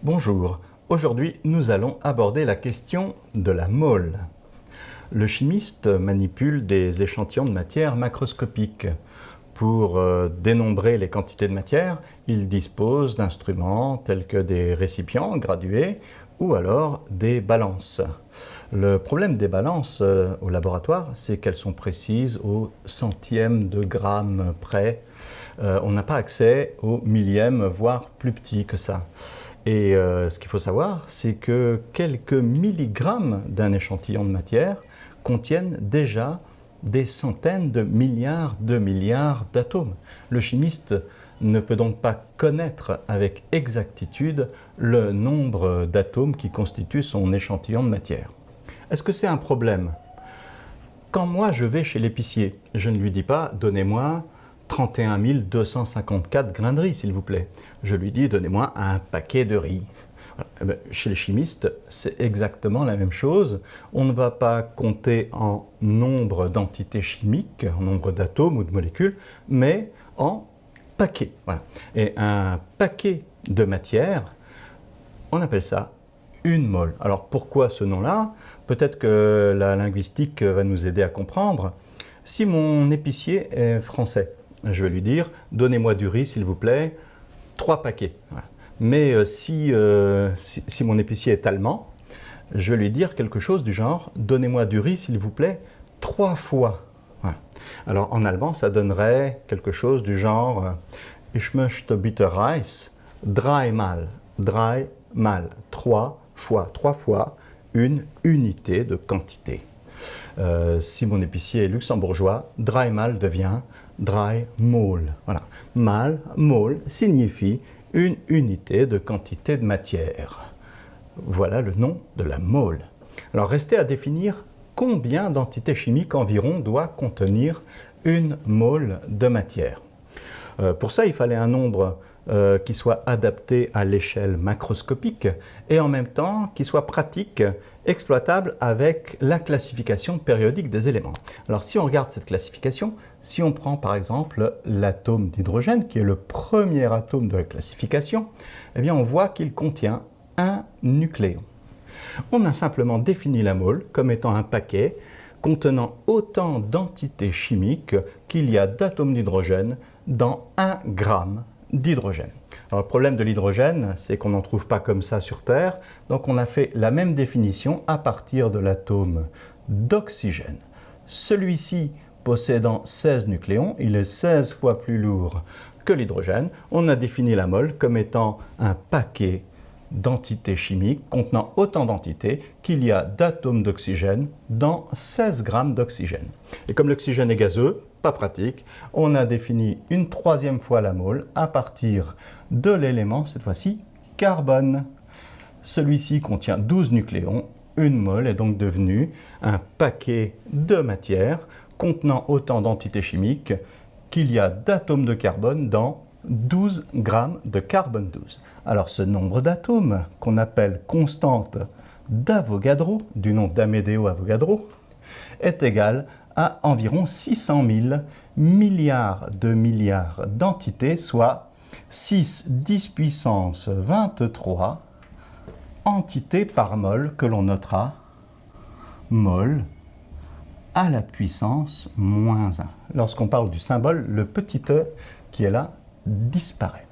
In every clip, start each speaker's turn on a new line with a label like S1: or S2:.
S1: Bonjour, aujourd'hui nous allons aborder la question de la mole. Le chimiste manipule des échantillons de matière macroscopique. Pour dénombrer les quantités de matière, il dispose d'instruments tels que des récipients gradués ou alors des balances. Le problème des balances au laboratoire, c'est qu'elles sont précises au centième de gramme près. On n'a pas accès au millième, voire plus petit que ça. Et ce qu'il faut savoir, c'est que quelques milligrammes d'un échantillon de matière contiennent déjà des centaines de milliards d'atomes. Le chimiste ne peut donc pas connaître avec exactitude le nombre d'atomes qui constituent son échantillon de matière. Est-ce que c'est un problème? Quand moi je vais chez l'épicier, je ne lui dis pas « donnez-moi 31 254 grains de riz, s'il vous plaît ». Je lui dis « donnez-moi un paquet de riz ». Chez les chimistes, c'est exactement la même chose. On ne va pas compter en nombre d'entités chimiques, en nombre d'atomes ou de molécules, mais en paquets. Voilà. Et un paquet de matière, on appelle ça une mole. Alors pourquoi ce nom-là? Peut-être que la linguistique va nous aider à comprendre. Si mon épicier est français, je vais lui dire « donnez-moi du riz, s'il vous plaît, 3 paquets ». Voilà. Mais si mon épicier est allemand, je vais lui dire quelque chose du genre « donnez-moi du riz, s'il vous plaît, 3 fois ». Voilà. Alors en allemand, ça donnerait quelque chose du genre « Ich möchte bitte Reis dreimal ». Dreimal, 3 fois, une unité de quantité. Si mon épicier est luxembourgeois, dreimal devient dreimol. Voilà. Mal, mol signifie une unité de quantité de matière. Voilà le nom de la mole. Alors restait à définir combien d'entités chimiques environ doit contenir une mole de matière. Pour ça, il fallait un nombre qui soit adapté à l'échelle macroscopique et en même temps qui soit pratique, exploitable avec la classification périodique des éléments. Alors si on regarde cette classification, si on prend par exemple l'atome d'hydrogène, qui est le premier atome de la classification, eh bien on voit qu'il contient un nucléon. On a simplement défini la mole comme étant un paquet contenant autant d'entités chimiques qu'il y a d'atomes d'hydrogène dans 1 gramme d'hydrogène. Alors le problème de l'hydrogène, c'est qu'on n'en trouve pas comme ça sur Terre, donc on a fait la même définition à partir de l'atome d'oxygène. Celui-ci possédant 16 nucléons, il est 16 fois plus lourd que l'hydrogène. On a défini la mole comme étant un paquet d'entités chimiques contenant autant d'entités qu'il y a d'atomes d'oxygène dans 16 grammes d'oxygène. Et comme l'oxygène est gazeux, pas pratique, on a défini une 3e fois la mole à partir de l'élément, cette fois-ci, carbone. Celui-ci contient 12 nucléons. Une mole est donc devenue un paquet de matière contenant autant d'entités chimiques qu'il y a d'atomes de carbone dans 12 grammes de carbone 12. Alors ce nombre d'atomes, qu'on appelle constante d'Avogadro, du nom d'Amedeo Avogadro, est égal à environ 600 000 milliards d'entités, soit 6 10 puissance 23 entités par mole, que l'on notera mol à la puissance moins 1. Lorsqu'on parle du symbole, le petit e qui est là disparaît.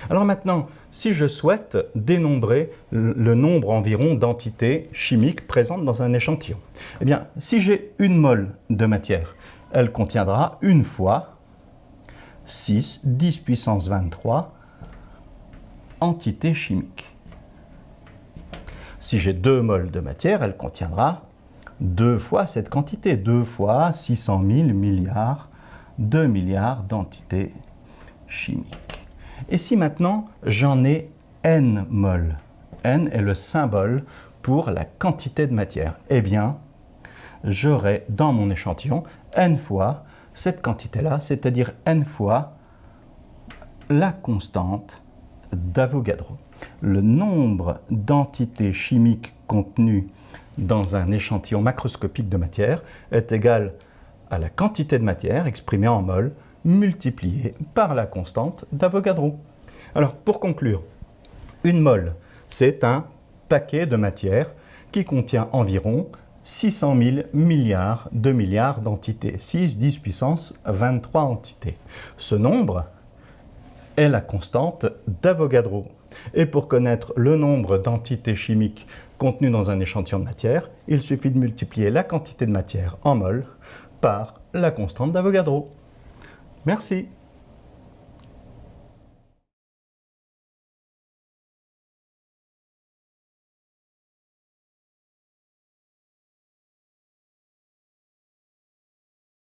S1: Alors maintenant, si je souhaite dénombrer le nombre environ d'entités chimiques présentes dans un échantillon, eh bien, si j'ai une mole de matière, elle contiendra une fois 6 10 puissance 23 entités chimiques. Si j'ai 2 moles de matière, elle contiendra 2 fois cette quantité, 2 fois 600 000 milliards, 2 milliards d'entités chimiques. Et si maintenant j'en ai n moles, n est le symbole pour la quantité de matière, eh bien j'aurai dans mon échantillon n fois cette quantité-là, c'est-à-dire n fois la constante d'Avogadro. Le nombre d'entités chimiques contenues dans un échantillon macroscopique de matière est égal à la quantité de matière exprimée en mol multiplié par la constante d'Avogadro. Alors pour conclure, une mole, C'est un paquet de matière qui contient environ 600 000 milliards d'entités. 6, 10 puissance 23 entités. Ce nombre est la constante d'Avogadro. Et pour connaître le nombre d'entités chimiques contenues dans un échantillon de matière, il suffit de multiplier la quantité de matière en mol par la constante d'Avogadro. Merci.